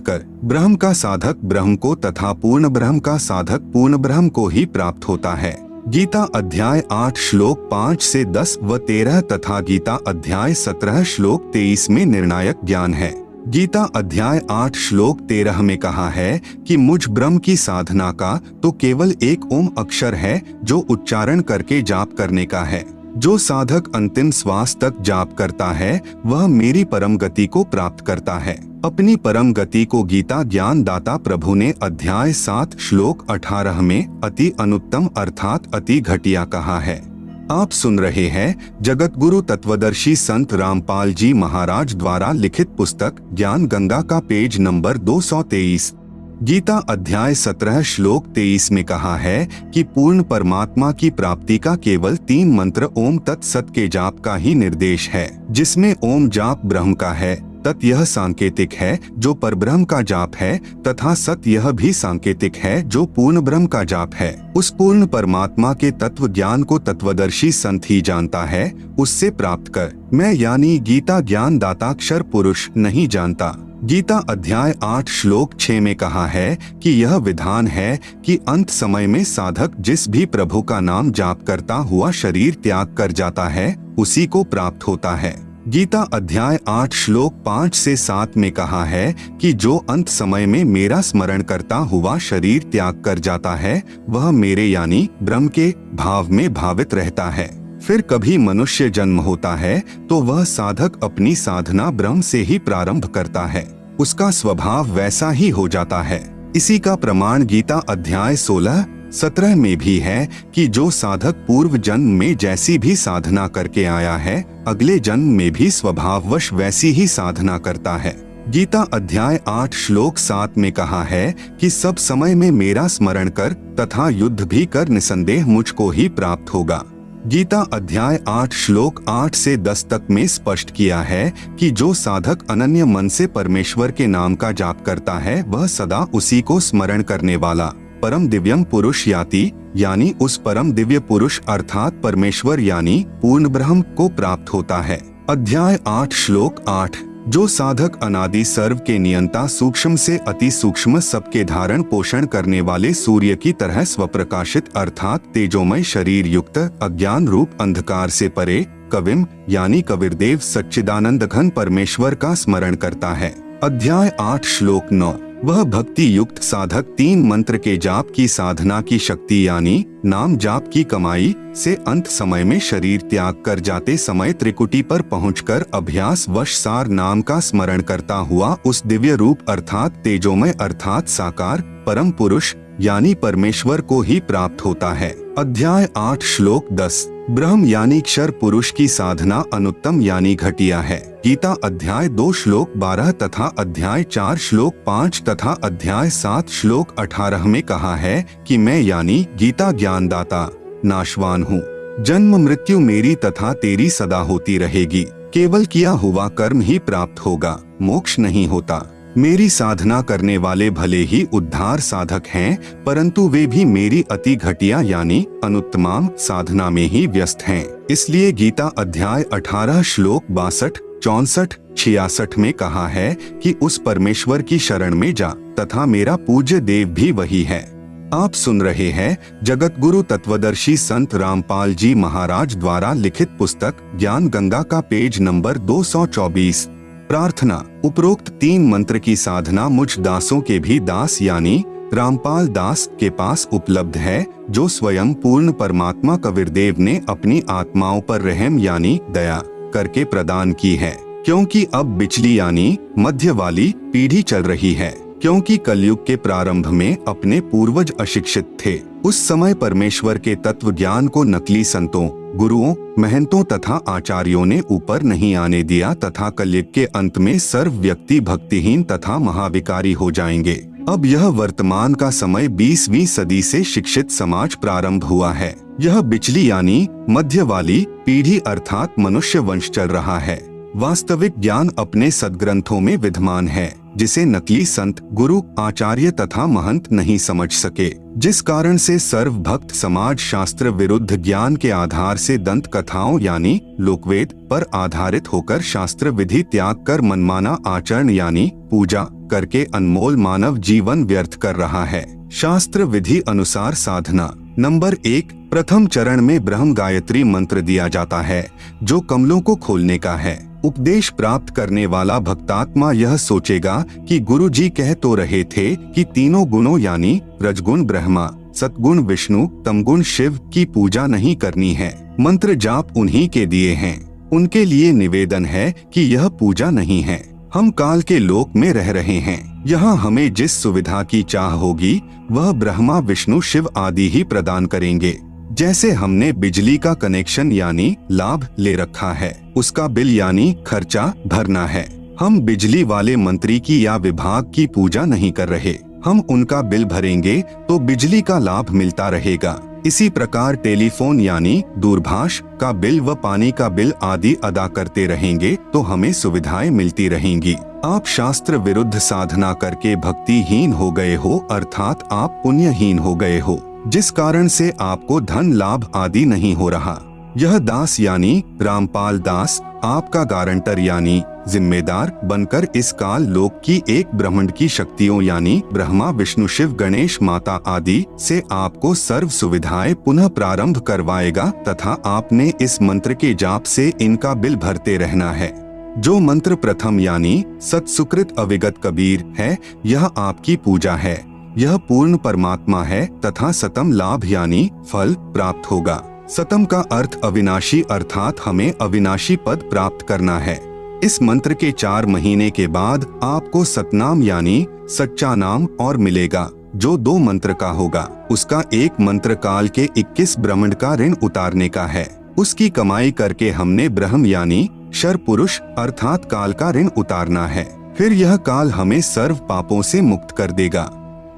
कर ब्रह्म का साधक ब्रह्म को तथा पूर्ण ब्रह्म का साधक पूर्ण ब्रह्म को ही प्राप्त होता है। गीता अध्याय 8 श्लोक 5 से 10 व 13 तथा गीता अध्याय 17 श्लोक 23 में निर्णायक ज्ञान है। गीता अध्याय 8 श्लोक 13 में कहा है कि मुझ ब्रह्म की साधना का तो केवल एक ओम अक्षर है जो उच्चारण करके जाप करने का है। जो साधक अंतिम श्वास तक जाप करता है वह मेरी परम गति को प्राप्त करता है। अपनी परम गति को गीता ज्ञान दाता प्रभु ने अध्याय 7 श्लोक 18 में अति अनुत्तम अर्थात अति घटिया कहा है। आप सुन रहे हैं जगत गुरु तत्वदर्शी संत रामपाल जी महाराज द्वारा लिखित पुस्तक ज्ञान गंगा का पेज नंबर 223। गीता अध्याय 17 श्लोक 23 में कहा है कि पूर्ण परमात्मा की प्राप्ति का केवल 3 मंत्र ओम तत्सत के जाप का ही निर्देश है, जिसमें ओम जाप ब्रह्म का है, तत् यह सांकेतिक है जो परब्रह्म का जाप है, तथा सत यह भी सांकेतिक है जो पूर्ण ब्रह्म का जाप है। उस पूर्ण परमात्मा के तत्व ज्ञान को तत्वदर्शी संत ही जानता है, उससे प्राप्त कर मैं यानी गीता ज्ञान दाताक्षर पुरुष नहीं जानता। गीता अध्याय 8 श्लोक 6 में कहा है कि यह विधान है कि अंत समय में साधक जिस भी प्रभु का नाम जाप करता हुआ शरीर त्याग कर जाता है उसी को प्राप्त होता है। गीता अध्याय 8 श्लोक 5 से 7 में कहा है कि जो अंत समय में मेरा स्मरण करता हुआ शरीर त्याग कर जाता है वह मेरे यानी ब्रह्म के भाव में भावित रहता है। फिर कभी मनुष्य जन्म होता है तो वह साधक अपनी साधना ब्रह्म से ही प्रारंभ करता है, उसका स्वभाव वैसा ही हो जाता है। इसी का प्रमाण गीता अध्याय 16-17 में भी है कि जो साधक पूर्व जन्म में जैसी भी साधना करके आया है अगले जन्म में भी स्वभाववश वैसी ही साधना करता है। गीता अध्याय 8 श्लोक 7 में कहा है कि सब समय में मेरा स्मरण कर तथा युद्ध भी कर निसंदेह मुझको ही प्राप्त होगा। गीता अध्याय 8 श्लोक 8 से 10 तक में स्पष्ट किया है कि जो साधक अनन्य मन से परमेश्वर के नाम का जाप करता है वह सदा उसी को स्मरण करने वाला परम दिव्यम पुरुष यानी उस परम दिव्य पुरुष अर्थात परमेश्वर यानी पूर्ण ब्रह्म को प्राप्त होता है। अध्याय 8 श्लोक 8 जो साधक अनादि सर्व के नियंता सूक्ष्म से अति सूक्ष्म सबके धारण पोषण करने वाले सूर्य की तरह स्वप्रकाशित अर्थात तेजोमय शरीर युक्त अज्ञान रूप अंधकार से परे कविम यानी कबीरदेव सच्चिदानंद घन परमेश्वर का स्मरण करता है। अध्याय 8 श्लोक 9 वह भक्ति युक्त साधक 3 मंत्र के जाप की साधना की शक्ति यानी नाम जाप की कमाई से अंत समय में शरीर त्याग कर जाते समय त्रिकुटी पर पहुंचकर अभ्यास वश सार नाम का स्मरण करता हुआ उस दिव्य रूप अर्थात तेजोमय अर्थात साकार परम पुरुष यानी परमेश्वर को ही प्राप्त होता है। अध्याय 8 श्लोक 10 ब्रह्म यानी क्षर पुरुष की साधना अनुत्तम यानी घटिया है। गीता अध्याय 2 श्लोक 12 तथा अध्याय 4 श्लोक 5 तथा अध्याय 7 श्लोक 18 में कहा है कि मैं यानी गीता ज्ञानदाता नाशवान हूँ, जन्म मृत्यु मेरी तथा तेरी सदा होती रहेगी, केवल किया हुआ कर्म ही प्राप्त होगा, मोक्ष नहीं होता। मेरी साधना करने वाले भले ही उद्धार साधक हैं परंतु वे भी मेरी अति घटिया यानी अनुत्तम साधना में ही व्यस्त हैं। इसलिए गीता अध्याय 18 श्लोक 62, 64, 66 में कहा है कि उस परमेश्वर की शरण में जा तथा मेरा पूज्य देव भी वही है। आप सुन रहे हैं जगत गुरु तत्वदर्शी संत रामपाल जी महाराज द्वारा लिखित पुस्तक ज्ञान गंगा का पेज नंबर 224। प्रार्थना उपरोक्त 3 मंत्र की साधना मुझ दासों के भी दास यानी रामपाल दास के पास उपलब्ध है जो स्वयं पूर्ण परमात्मा कबीरदेव ने अपनी आत्माओं पर रहम यानी दया करके प्रदान की है। क्योंकि अब बिचली यानी मध्य वाली पीढ़ी चल रही है, क्योंकि कलयुग के प्रारंभ में अपने पूर्वज अशिक्षित थे। उस समय परमेश्वर के तत्व ज्ञान को नकली संतों गुरुओं महंतों तथा आचार्यों ने ऊपर नहीं आने दिया तथा कलयुग के अंत में सर्व व्यक्ति भक्तिहीन तथा महाविकारी हो जाएंगे। अब यह वर्तमान का समय 20वीं सदी से शिक्षित समाज प्रारंभ हुआ है। यह बिचली यानी मध्य वाली पीढ़ी अर्थात मनुष्य वंश चल रहा है। वास्तविक ज्ञान अपने सद्ग्रंथों में विद्यमान है जिसे नकली संत गुरु आचार्य तथा महंत नहीं समझ सके, जिस कारण से सर्व भक्त समाज शास्त्र विरुद्ध ज्ञान के आधार से दंत कथाओं यानी लोकवेद पर आधारित होकर शास्त्र विधि त्याग कर मनमाना आचरण यानी पूजा करके अनमोल मानव जीवन व्यर्थ कर रहा है। शास्त्र विधि अनुसार साधना। नंबर 1, प्रथम चरण में ब्रह्म गायत्री मंत्र दिया जाता है, जो कमलों को खोलने का है। उपदेश प्राप्त करने वाला भक्तात्मा यह सोचेगा कि गुरु जी कह तो रहे थे कि तीनों गुणों यानी रजगुण ब्रह्मा, सतगुण विष्णु, तमगुण शिव की पूजा नहीं करनी है। मंत्र जाप उन्हीं के दिए हैं, उनके लिए निवेदन है कि यह पूजा नहीं है। हम काल के लोक में रह रहे हैं, यहाँ हमें जिस सुविधा की चाह होगी वह ब्रह्मा विष्णु शिव आदि ही प्रदान करेंगे। जैसे हमने बिजली का कनेक्शन यानी लाभ ले रखा है, उसका बिल यानी खर्चा भरना है। हम बिजली वाले मंत्री की या विभाग की पूजा नहीं कर रहे, हम उनका बिल भरेंगे तो बिजली का लाभ मिलता रहेगा। इसी प्रकार टेलीफोन यानी दूरभाष का बिल व पानी का बिल आदि अदा करते रहेंगे तो हमें सुविधाएं मिलती रहेंगी। आप शास्त्र विरुद्ध साधना करके भक्तिहीन हो गए हो, अर्थात आप पुण्यहीन हो गए हो, जिस कारण से आपको धन लाभ आदि नहीं हो रहा। यह दास यानी रामपाल दास आपका गारंटर यानी जिम्मेदार बनकर इस काल लोक की एक ब्रह्मांड की शक्तियों यानी ब्रह्मा विष्णु शिव गणेश माता आदि से आपको सर्व सुविधाएं पुनः प्रारंभ करवाएगा तथा आपने इस मंत्र के जाप से इनका बिल भरते रहना है। जो मंत्र प्रथम यानी सत्सुकृत अविगत कबीर है, यह आपकी पूजा है। यह पूर्ण परमात्मा है तथा सतम लाभ यानी फल प्राप्त होगा। सतम का अर्थ अविनाशी अर्थात हमें अविनाशी पद प्राप्त करना है। इस मंत्र के 4 महीने के बाद आपको सतनाम यानी सच्चा नाम और मिलेगा, जो 2 मंत्र का होगा। उसका एक मंत्र काल के 21 ब्रह्मांड का ऋण उतारने का है। उसकी कमाई करके हमने ब्रह्म यानी शर पुरुष अर्थात काल का ऋण उतारना है। फिर यह काल हमें सर्व पापों से मुक्त कर देगा।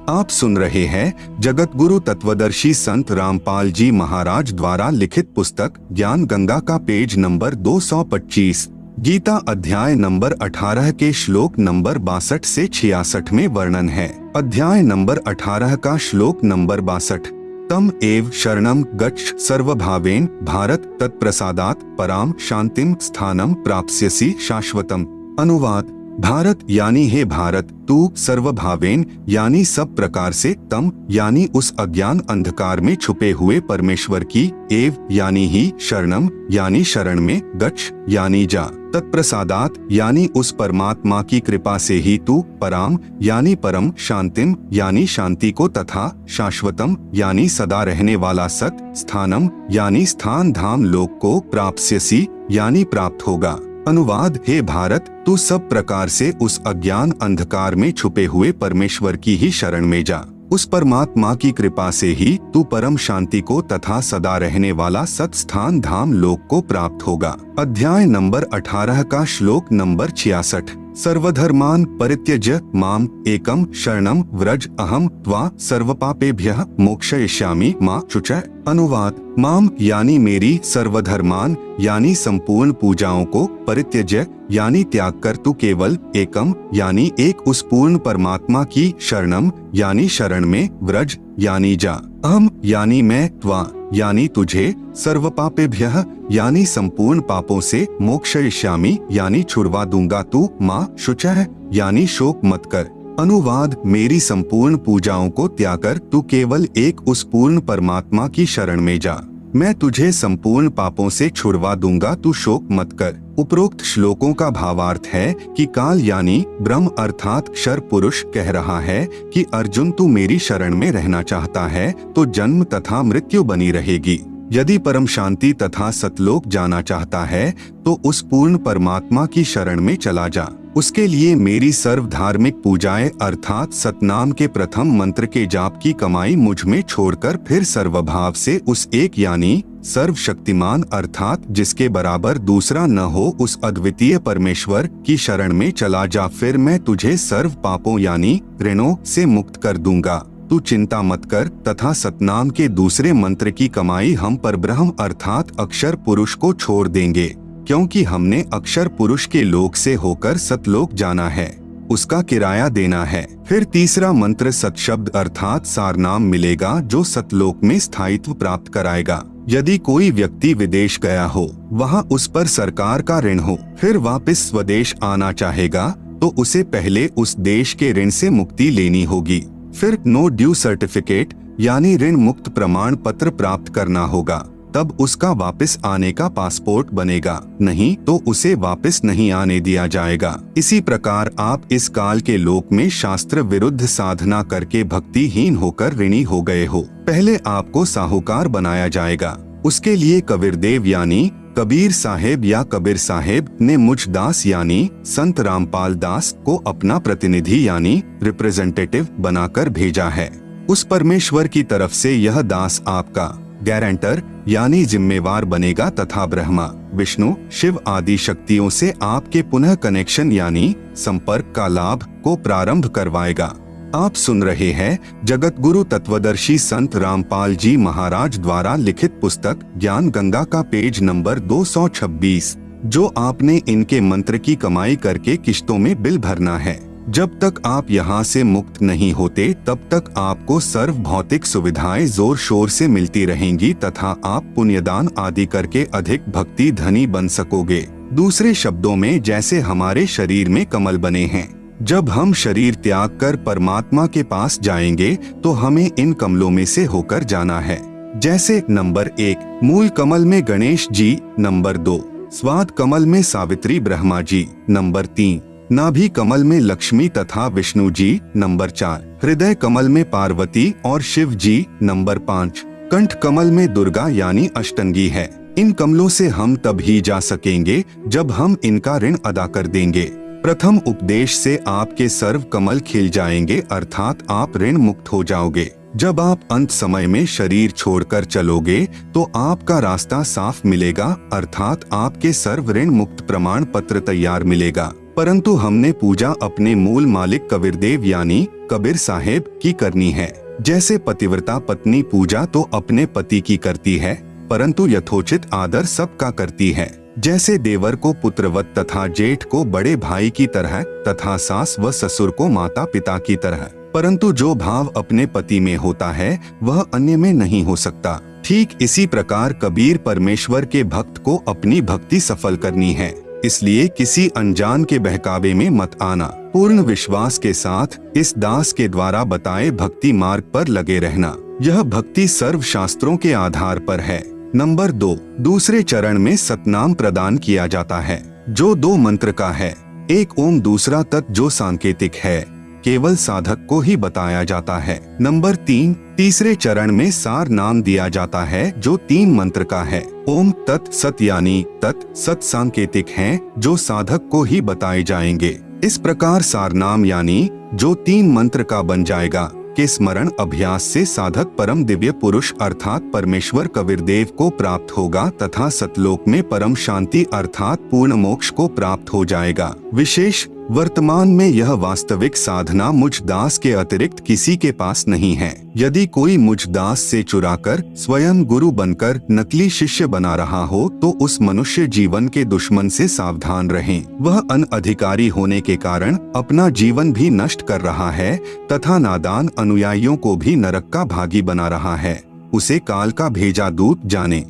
आप सुन रहे हैं जगत गुरु तत्वदर्शी संत रामपाल जी महाराज द्वारा लिखित पुस्तक ज्ञान गंगा का पेज नंबर 225, गीता अध्याय नंबर 18 के श्लोक नंबर 62 से 66 में वर्णन है। अध्याय नंबर 18 का श्लोक नंबर 62। तम एव शरणम गच्छ सर्वभावेन भारत तत्प्रसादात् पराम शांतिम स्थानम प्राप्स्यसि शाश्वतम। अनुवाद। भारत यानी हे भारत, तू सर्वभावेन यानी सब प्रकार से, तम यानी उस अज्ञान अंधकार में छुपे हुए परमेश्वर की, एव यानी ही, शरणम यानी शरण में, गच्छ यानी जा, तत्प्रसादात यानी उस परमात्मा की कृपा से ही तू, पराम यानी परम, शांतिम यानी शांति को तथा शाश्वतम यानी सदा रहने वाला सत, स्थानम यानी स्थान धाम लोक को, प्राप्स्यसि यानी प्राप्त होगा। अनुवाद। हे भारत, तू सब प्रकार से उस अज्ञान अंधकार में छुपे हुए परमेश्वर की ही शरण में जा। उस परमात्मा की कृपा से ही तू परम शांति को तथा सदा रहने वाला सत स्थान धाम लोक को प्राप्त होगा। अध्याय नंबर 18 का श्लोक नंबर 66। सर्वधर्मान परित्यज्य माम एकम शरणम व्रज अहम त्वा सर्वपापेभ्यः मोक्षयिष्यामि मा शुचः। अनुवाद। माम यानी मेरी, सर्वधर्मान यानी संपूर्ण पूजाओं को, परित्यज्य यानी त्याग कर तू केवल, एकम यानी एक उस पूर्ण परमात्मा की, शरणम यानी शरण में, व्रज यानी जा, अहम यानी मैं, त्वा यानी तुझे, सर्वपापेभ्यः यानी संपूर्ण पापों से, मोक्षयिष्यामि यानी छुड़वा दूंगा तू, मां शुचः यानी शोक मत कर। अनुवाद। मेरी संपूर्ण पूजाओं को त्याग कर तू केवल एक उस पूर्ण परमात्मा की शरण में जा, मैं तुझे संपूर्ण पापों से छुड़वा दूंगा, तू शोक मत कर। उपरोक्त श्लोकों का भावार्थ है कि काल यानी ब्रह्म अर्थात क्षर पुरुष कह रहा है कि अर्जुन, तू मेरी शरण में रहना चाहता है तो जन्म तथा मृत्यु बनी रहेगी। यदि परम शांति तथा सतलोक जाना चाहता है तो उस पूर्ण परमात्मा की शरण में चला जा। उसके लिए मेरी सर्व धार्मिक पूजाएं अर्थात सतनाम के प्रथम मंत्र के जाप की कमाई मुझ में छोड़कर फिर सर्वभाव से उस एक यानी सर्वशक्तिमान अर्थात जिसके बराबर दूसरा न हो उस अद्वितीय परमेश्वर की शरण में चला जा। फिर मैं तुझे सर्व पापों यानी ऋणों से मुक्त कर दूंगा। तू चिंता मत कर तथा सतनाम के दूसरे मंत्र की कमाई हम परब्रह्म अर्थात अक्षर पुरुष को छोड़ देंगे, क्योंकि हमने अक्षर पुरुष के लोक से होकर सतलोक जाना है, उसका किराया देना है। फिर तीसरा मंत्र सतशब्द अर्थात सारनाम मिलेगा जो सतलोक में स्थायित्व प्राप्त कराएगा। यदि कोई व्यक्ति विदेश गया हो, वहाँ उस पर सरकार का ऋण हो, फिर वापस स्वदेश आना चाहेगा तो उसे पहले उस देश के ऋण से मुक्ति लेनी होगी, फिर नो ड्यू सर्टिफिकेट यानी ऋण मुक्त प्रमाण पत्र प्राप्त करना होगा, तब उसका वापस आने का पासपोर्ट बनेगा, नहीं तो उसे वापस नहीं आने दिया जाएगा। इसी प्रकार आप इस काल के लोक में शास्त्र विरुद्ध साधना करके भक्तिहीन होकर ऋणी हो गए हो। पहले आपको साहूकार बनाया जाएगा। उसके लिए कबीरदेव यानी कबीर साहेब या कबीर साहेब ने मुझ दास यानी संत रामपाल दास को अपना प्रतिनिधि यानी रिप्रेजेंटेटिव बनाकर भेजा है। उस परमेश्वर की तरफ से यह दास आपका गारंटर यानी जिम्मेवार बनेगा तथा ब्रह्मा, विष्णु, शिव आदि शक्तियों से आपके पुनः कनेक्शन यानी संपर्क का लाभ को प्रारंभ करवाएगा। आप सुन रहे हैं जगत गुरु तत्वदर्शी संत रामपाल जी महाराज द्वारा लिखित पुस्तक ज्ञान गंगा का पेज नंबर 226, जो आपने इनके मंत्र की कमाई करके किश्तों में बिल भरना है। जब तक आप यहाँ से मुक्त नहीं होते तब तक आपको सर्व भौतिक सुविधाएं जोर शोर से मिलती रहेंगी तथा आप पुण्यदान आदि करके अधिक भक्ति धनी बन सकोगे। दूसरे शब्दों में जैसे हमारे शरीर में कमल बने हैं, जब हम शरीर त्याग कर परमात्मा के पास जाएंगे तो हमें इन कमलों में से होकर जाना है। जैसे नंबर 1 मूल कमल में गणेश जी, नंबर 2 स्वाद कमल में सावित्री ब्रह्मा जी, नंबर 3 नाभि कमल में लक्ष्मी तथा विष्णु जी, नंबर 4 हृदय कमल में पार्वती और शिव जी, नंबर 5 कंठ कमल में दुर्गा यानी अष्टंगी है। इन कमलों से हम तब ही जा सकेंगे जब हम इनका ऋण अदा कर देंगे। प्रथम उपदेश से आपके सर्व कमल खिल जाएंगे, अर्थात आप ऋण मुक्त हो जाओगे। जब आप अंत समय में शरीर छोड़कर चलोगे तो आपका रास्ता साफ मिलेगा, अर्थात आपके सर्व ऋण मुक्त प्रमाण पत्र तैयार मिलेगा। परंतु हमने पूजा अपने मूल मालिक कबीरदेव यानी कबीर साहेब की करनी है। जैसे पतिव्रता पत्नी पूजा तो अपने पति की करती है, परंतु यथोचित आदर सबका करती है। जैसे देवर को पुत्रवत तथा जेठ को बड़े भाई की तरह तथा सास व ससुर को माता पिता की तरह, परंतु जो भाव अपने पति में होता है वह अन्य में नहीं हो सकता। ठीक इसी प्रकार कबीर परमेश्वर के भक्त को अपनी भक्ति सफल करनी है, इसलिए किसी अनजान के बहकावे में मत आना। पूर्ण विश्वास के साथ इस दास के द्वारा बताए भक्ति मार्ग पर लगे रहना। यह भक्ति सर्व शास्त्रों के आधार पर है। नंबर 2 दूसरे चरण में सतनाम प्रदान किया जाता है, जो 2 मंत्र का है। एक ओम, दूसरा तत् जो सांकेतिक है, केवल साधक को ही बताया जाता है। नंबर 3 तीसरे चरण में सार नाम दिया जाता है, जो 3 मंत्र का है। ओम तत् सत यानी तत् सत सांकेतिक हैं, जो साधक को ही बताए जाएंगे। इस प्रकार सार नाम यानी जो 3 मंत्र का बन जाएगा के स्मरण अभ्यास से साधक परम दिव्य पुरुष अर्थात परमेश्वर कबीरदेव को प्राप्त होगा तथा सतलोक में परम शांति अर्थात पूर्ण मोक्ष को प्राप्त हो जाएगा। विशेष वर्तमान में यह वास्तविक साधना मुझ दास के अतिरिक्त किसी के पास नहीं है। यदि कोई मुझ दास से चुराकर स्वयं गुरु बनकर नकली शिष्य बना रहा हो तो उस मनुष्य जीवन के दुश्मन से सावधान रहें। वह अनअधिकारी होने के कारण अपना जीवन भी नष्ट कर रहा है तथा नादान अनुयायियों को भी नरक का भागी बना रहा है। उसे काल का भेजा दूत जाने।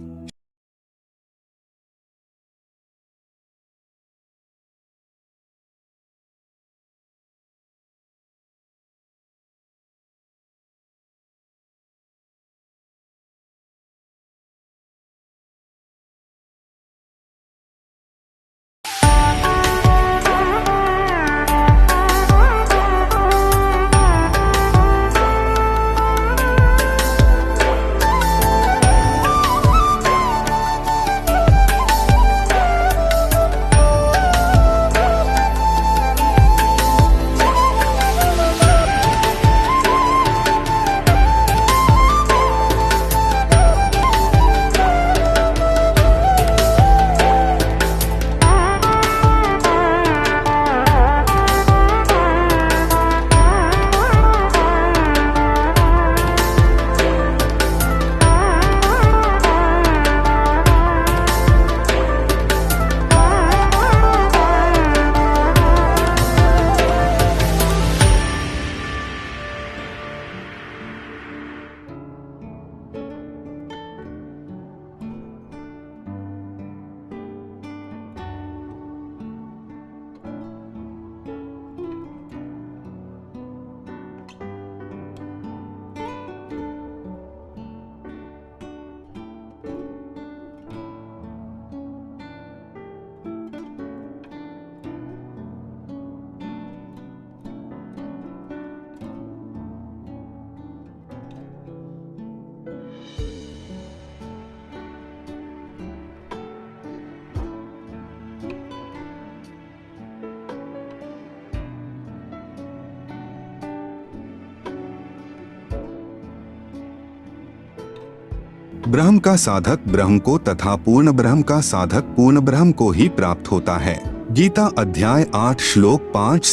ब्रह्म का साधक ब्रह्म को तथा पूर्ण ब्रह्म का साधक पूर्ण ब्रह्म को ही प्राप्त होता है। गीता अध्याय 8 श्लोक 5